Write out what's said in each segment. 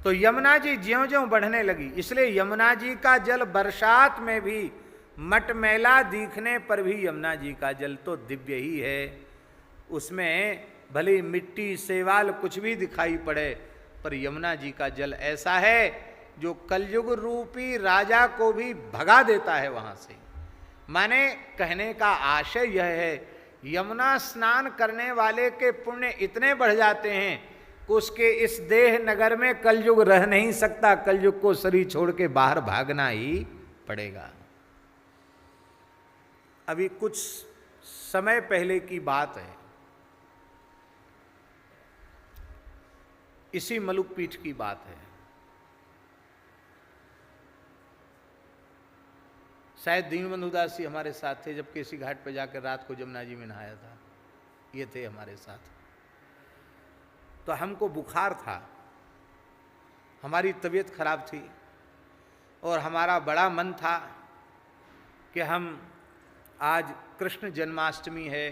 तो यमुना जी ज्यों ज्यों बढ़ने लगी, इसलिए यमुना जी का जल बरसात में भी मटमैला दिखने पर भी यमुना जी का जल तो दिव्य ही है। उसमें भले मिट्टी शैवाल कुछ भी दिखाई पड़े, पर यमुना जी का जल ऐसा है जो कलयुग रूपी राजा को भी भगा देता है वहां से। माने कहने का आशय यह है, यमुना स्नान करने वाले के पुण्य इतने बढ़ जाते हैं कि उसके इस देह नगर में कलयुग रह नहीं सकता, कलयुग को शरीर छोड़ के बाहर भागना ही पड़ेगा। अभी कुछ समय पहले की बात है, इसी मलुक पीठ की बात है। शायद दीनबंधु दास जी हमारे साथ थे जब केसी घाट पर जाकर रात को जमुना जी में नहाया था, ये थे हमारे साथ। तो हमको बुखार था, हमारी तबीयत खराब थी और हमारा बड़ा मन था कि हम आज कृष्ण जन्माष्टमी है,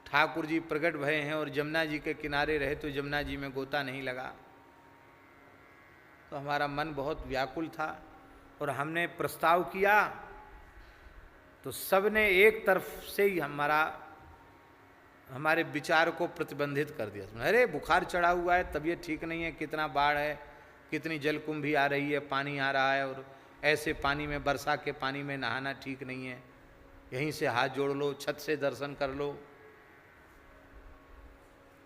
ठाकुर जी प्रकट भये हैं और जमुना जी के किनारे रहे तो जमुना जी में गोता नहीं लगा। तो हमारा मन बहुत व्याकुल था और हमने प्रस्ताव किया तो सबने एक तरफ से ही हमारे विचार को प्रतिबंधित कर दिया। अरे बुखार चढ़ा हुआ है, तबीयत ठीक नहीं है, कितना बाढ़ है, कितनी जलकुंभी आ रही है, पानी आ रहा है और ऐसे पानी में, वर्षा के पानी में नहाना ठीक नहीं है, यहीं से हाथ जोड़ लो, छत से दर्शन कर लो।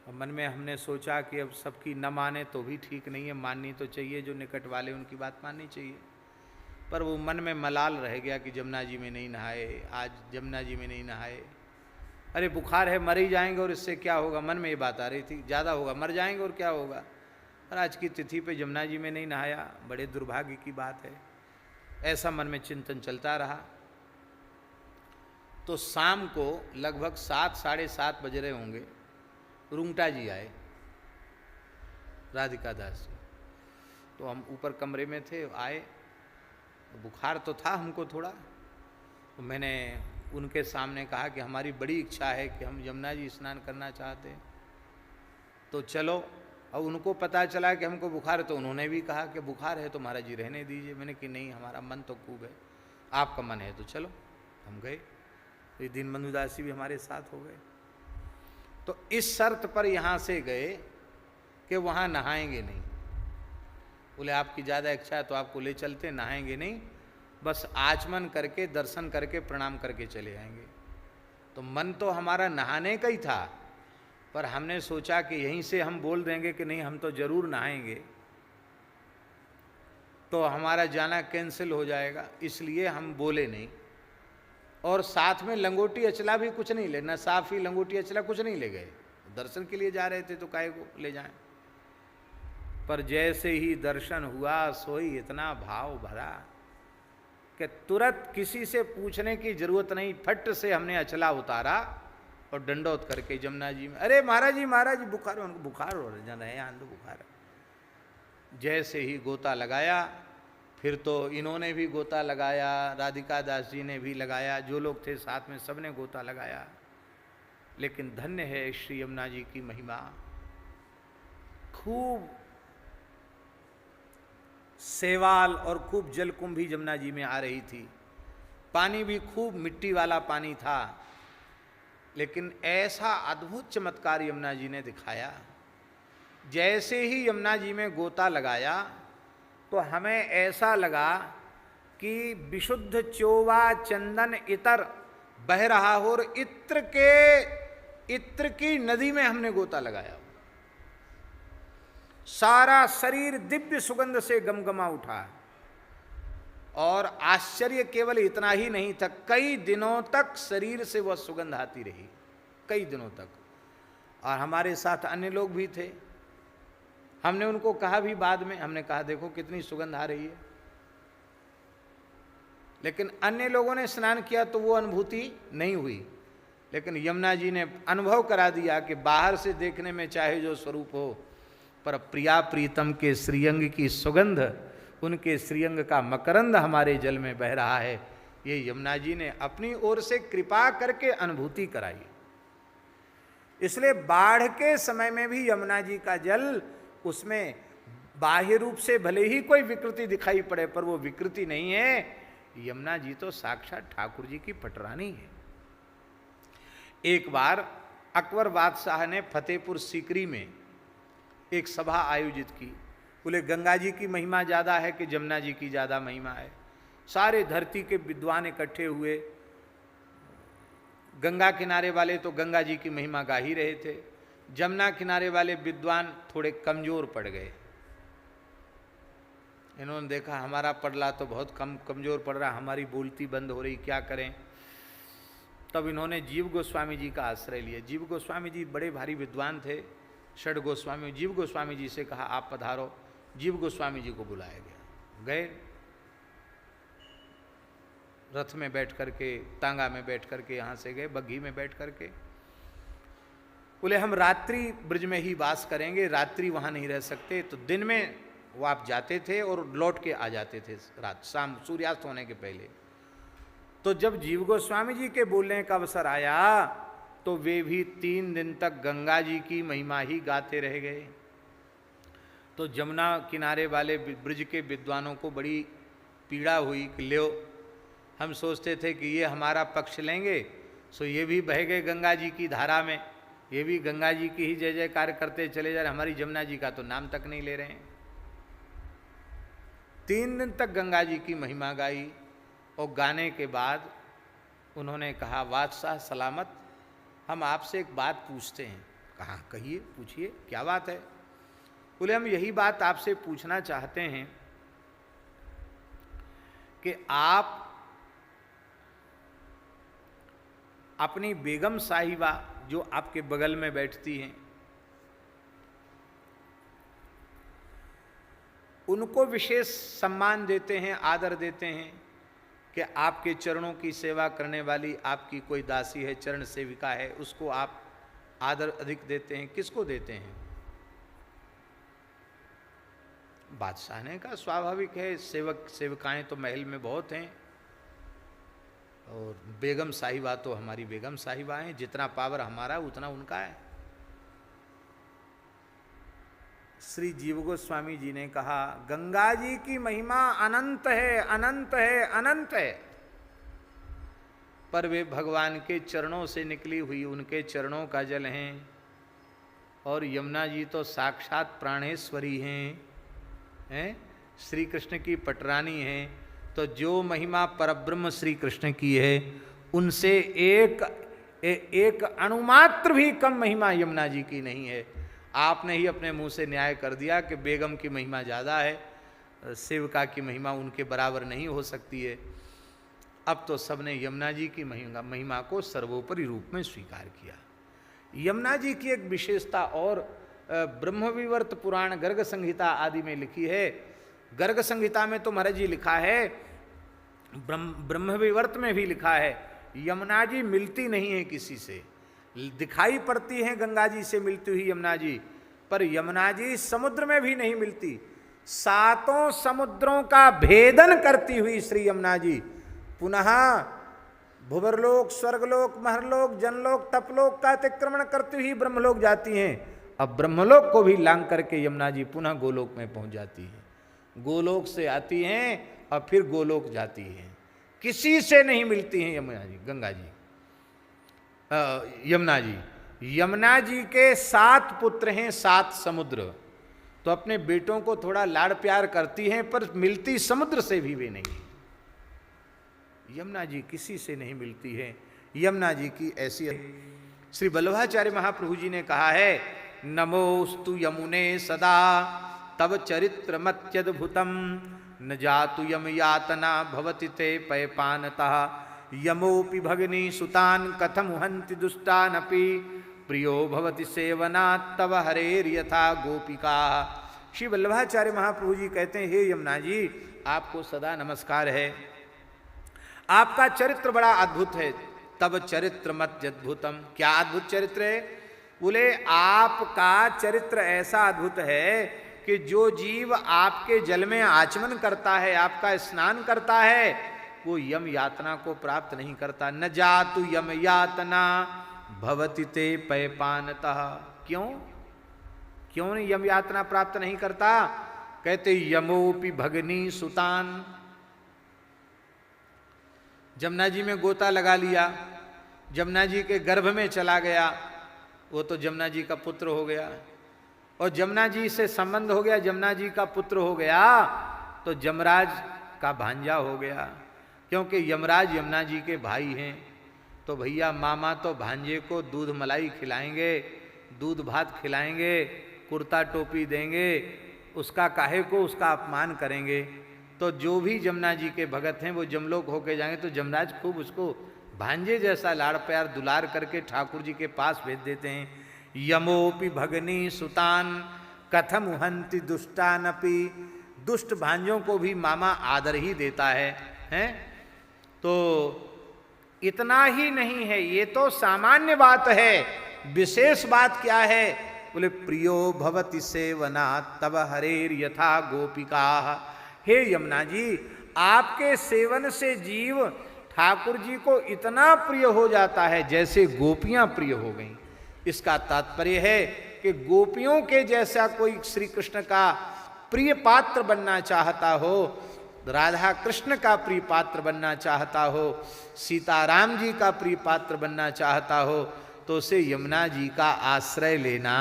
और मन में हमने सोचा कि अब सबकी न माने तो भी ठीक नहीं है, माननी तो चाहिए, जो निकट वाले उनकी बात माननी चाहिए। पर वो मन में मलाल रह गया कि जमुना जी में नहीं नहाए, आज जमुना जी में नहीं नहाए, अरे बुखार है, मर ही जाएंगे और इससे क्या होगा, मन में ये बात आ रही थी, ज़्यादा होगा, मर जाएंगे और क्या होगा। और आज की तिथि पे जमुना जी में नहीं नहाया, बड़े दुर्भाग्य की बात है। ऐसा मन में चिंतन चलता रहा। तो शाम को लगभग 7 साढ़े 7 बज रहे होंगे, रुंगटा जी आए, राधिका दास जी। तो हम ऊपर कमरे में थे, आए, बुखार तो था हमको थोड़ा। तो मैंने उनके सामने कहा कि हमारी बड़ी इच्छा है कि हम यमुना जी स्नान करना चाहते हैं, तो चलो। और उनको पता चला कि हमको बुखार है तो उन्होंने भी कहा कि बुखार है तो महाराज जी रहने दीजिए। मैंने कि नहीं, हमारा मन तो खूब है, आपका मन है तो चलो। हम गए, तो दीनबंधु दास जी भी हमारे साथ हो गए। तो इस शर्त पर यहाँ से गए कि वहाँ नहाएंगे नहीं। बोले आपकी ज़्यादा इच्छा है तो आपको ले चलते, नहाएंगे नहीं, बस आचमन करके दर्शन करके प्रणाम करके चले आएंगे। तो मन तो हमारा नहाने का ही था, पर हमने सोचा कि यहीं से हम बोल देंगे कि नहीं हम तो जरूर नहाएंगे, तो हमारा जाना कैंसिल हो जाएगा, इसलिए हम बोले नहीं। और साथ में लंगोटी अचला भी कुछ नहीं ले, न साफी लंगोटी अचला कुछ नहीं ले गए। दर्शन के लिए जा रहे थे तो काहे को ले जाएं। पर जैसे ही दर्शन हुआ सोई इतना भाव भरा कि तुरंत किसी से पूछने की जरूरत नहीं, फट से हमने अचला उतारा और दंडोत करके जमुना जी में, अरे महाराज जी बुखार, उनको बुखार हो रहे हैं, आंधो बुखार। जैसे ही गोता लगाया, फिर तो इन्होंने भी गोता लगाया, राधिका दास जी ने भी लगाया, जो लोग थे साथ में सबने गोता लगाया। लेकिन धन्य है श्री यमुना जी की महिमा। खूब शैवाल और खूब जलकुंभी जमुना जी में आ रही थी, पानी भी खूब मिट्टी वाला पानी था। लेकिन ऐसा अद्भुत चमत्कार यमुना जी ने दिखाया, जैसे ही यमुना जी में गोता लगाया तो हमें ऐसा लगा कि विशुद्ध चोवा चंदन इतर बह रहा हो और इत्र की नदी में हमने गोता लगाया। सारा शरीर दिव्य सुगंध से गमगमा उठा। और आश्चर्य केवल इतना ही नहीं था, कई दिनों तक शरीर से वह सुगंध आती रही, कई दिनों तक। और हमारे साथ अन्य लोग भी थे, हमने उनको कहा भी बाद में, हमने कहा देखो कितनी सुगंध आ रही है। लेकिन अन्य लोगों ने स्नान किया तो वो अनुभूति नहीं हुई, लेकिन यमुना जी ने अनुभव करा दिया कि बाहर से देखने में चाहे जो स्वरूप हो, पर प्रिया प्रीतम के श्रीअंग की सुगंध, उनके श्रीअंग का मकरंद हमारे जल में बह रहा है। ये यमुना जी ने अपनी ओर से कृपा करके अनुभूति कराई। इसलिए बाढ़ के समय में भी यमुना जी का जल, उसमें बाह्य रूप से भले ही कोई विकृति दिखाई पड़े पर वो विकृति नहीं है। यमुना जी तो साक्षात ठाकुर जी की पटरानी है। एक बार अकबर बादशाह ने फतेहपुर सीकरी में एक सभा आयोजित की। बोले गंगा जी की महिमा ज़्यादा है कि जमुना जी की ज़्यादा महिमा है। सारे धरती के विद्वान इकट्ठे हुए। गंगा किनारे वाले तो गंगा जी की महिमा गा ही रहे थे, जमुना किनारे वाले विद्वान थोड़े कमजोर पड़ गए। इन्होंने देखा हमारा पड़ला तो बहुत कमजोर पड़ रहा, हमारी बोलती बंद हो रही, क्या करें। तब इन्होंने जीव गोस्वामी जी का आश्रय लिया। जीव गोस्वामी जी बड़े भारी विद्वान थे, षड गोस्वामी। जीव गोस्वामी जी से कहा आप पधारो। जीव गोस्वामी जी को बुलाया गया। गए, रथ में बैठ करके, तांगा में बैठ करके यहाँ से गए, बग्घी में बैठ करके। बोले हम रात्रि ब्रज में ही वास करेंगे, रात्रि वहाँ नहीं रह सकते। तो दिन में वो आप जाते थे और लौट के आ जाते थे रात, शाम सूर्यास्त होने के पहले। तो जब जीव गोस्वामी जी के बोलने का अवसर आया तो वे भी 3 दिन तक गंगा जी की महिमा ही गाते रह गए। तो जमुना किनारे वाले ब्रज के विद्वानों को बड़ी पीड़ा हुई कि लो, हम सोचते थे कि ये हमारा पक्ष लेंगे, सो ये भी बह गए गंगा जी की धारा में, ये भी गंगा जी की ही जय जयकार करते चले जा रहे, हमारी जमुना जी का तो नाम तक नहीं ले रहे हैं। 3 दिन तक गंगा जी की महिमा गाई और गाने के बाद उन्होंने कहा बादशाह सलामत, हम आपसे एक बात पूछते हैं। कहा कहिए, पूछिए, क्या बात है। बोले हम यही बात आपसे पूछना चाहते हैं कि आप अपनी बेगम साहिबा जो आपके बगल में बैठती हैं, उनको विशेष सम्मान देते हैं, आदर देते हैं कि आपके चरणों की सेवा करने वाली आपकी कोई दासी है, चरण सेविका है, उसको आप आदर अधिक देते हैं, किसको देते हैं। बादशाह ने कहा स्वाभाविक है, सेवक सेविकाएं तो महल में बहुत हैं और बेगम साहिबा तो हमारी बेगम साहिबा हैं, जितना पावर हमारा उतना उनका है। श्री जीव गोस्वामी जी ने कहा गंगा जी की महिमा अनंत है, अनंत है, अनंत है, पर वे भगवान के चरणों से निकली हुई उनके चरणों का जल हैं। और यमुना जी तो साक्षात प्राणेश्वरी हैं, श्री कृष्ण की पटरानी हैं। तो जो महिमा परब्रह्म श्री कृष्ण की है, उनसे एक अणुमात्र भी कम महिमा यमुना जी की नहीं है। आपने ही अपने मुंह से न्याय कर दिया कि बेगम की महिमा ज़्यादा है, सेविका की महिमा उनके बराबर नहीं हो सकती है। अब तो सबने यमुना जी की महिमा को सर्वोपरि रूप में स्वीकार किया। यमुना जी की एक विशेषता और ब्रह्मविवर्त पुराण, गर्ग संहिता आदि में लिखी है। गर्ग संहिता में तो महाराज जी लिखा है, ब्रह्मविवर्त में भी लिखा है, यमुना जी मिलती नहीं है किसी से। दिखाई पड़ती हैं गंगा जी से मिलती हुई यमुना जी, पर यमुना जी समुद्र में भी नहीं मिलती। 7 समुद्रों का भेदन करती हुई श्री यमुना जी पुनः भुवरलोक, स्वर्गलोक, महरलोक, जनलोक, तपलोक का अतिक्रमण करती हुई ब्रह्मलोक जाती हैं। अब ब्रह्मलोक को भी लांग करके यमुना जी पुनः गोलोक में पहुंच जाती हैं। गोलोक से आती हैं और फिर गोलोक जाती हैं, किसी से नहीं मिलती हैं यमुना जी, गंगा जी, यमुना जी। यमुना जी के 7 पुत्र हैं, 7 समुद्र, तो अपने बेटों को थोड़ा लाड़ प्यार करती हैं, पर मिलती समुद्र से भी वे नहीं। यमुना जी किसी से नहीं मिलती है। यमुना जी की ऐसी, श्री वल्लभाचार्य महाप्रभु जी ने कहा है नमोस्तु यमुने सदा तव चरित्र मत्यद्भुतम न जातु यम यातना भवति ते पयपानतः यमोपि भगिनी सुतान कथम हन्ति दुष्टानपि प्रियो भवति सेवनात् तव हरेर्यथा गोपिका। श्री वल्लभाचार्य महाप्रभु जी कहते हैं हे यमुना जी, आपको सदा नमस्कार है, आपका चरित्र बड़ा अद्भुत है। तब चरित्र मत्यद्भुतम, क्या अद्भुत चरित्र है। बोले आपका चरित्र ऐसा अद्भुत है कि जो जीव आपके जल में आचमन करता है, आपका स्नान करता है, वो यम यातना को प्राप्त नहीं करता। न जातु यम यातना भवति ते पयपानतः। क्यों नहीं यम यातना प्राप्त नहीं करता। कहते यमोपि भगनी सुतान, जमुना जी में गोता लगा लिया, जमुना जी के गर्भ में चला गया, वो तो जमुना जी का पुत्र हो गया, और जमुना जी से संबंध हो गया, जमुना जी का पुत्र हो गया, तो यमराज का भांजा हो गया, क्योंकि यमराज यमुना जी के भाई हैं। तो भैया मामा तो भांजे को दूध मलाई खिलाएंगे, दूध भात खिलाएंगे, कुर्ता टोपी देंगे, उसका काहे को उसका अपमान करेंगे। तो जो भी जमुना जी के भगत हैं वो जमलोक होके जाएंगे, तो जमराज खूब उसको भांजे जैसा लाड़ प्यार दुलार करके ठाकुर जी के पास भेज देते हैं। यमोपि भगनी सुतान कथम हंति दुष्टानपि, दुष्ट भांजों को भी मामा आदर ही देता है, हैं? तो इतना ही नहीं है, ये तो सामान्य बात है, विशेष बात क्या है? बोले प्रियो भवति सेवना तब हरेर यथा गोपिका। हे यमुना जी, आपके सेवन से जीव ठाकुर जी को इतना प्रिय हो जाता है जैसे गोपियां प्रिय हो गईं। इसका तात्पर्य है कि गोपियों के जैसा कोई श्री कृष्ण का प्रिय पात्र बनना चाहता हो, राधा कृष्ण का प्रिय पात्र बनना चाहता हो, सीताराम जी का प्रिय पात्र बनना चाहता हो, तो उसे यमुना जी का आश्रय लेना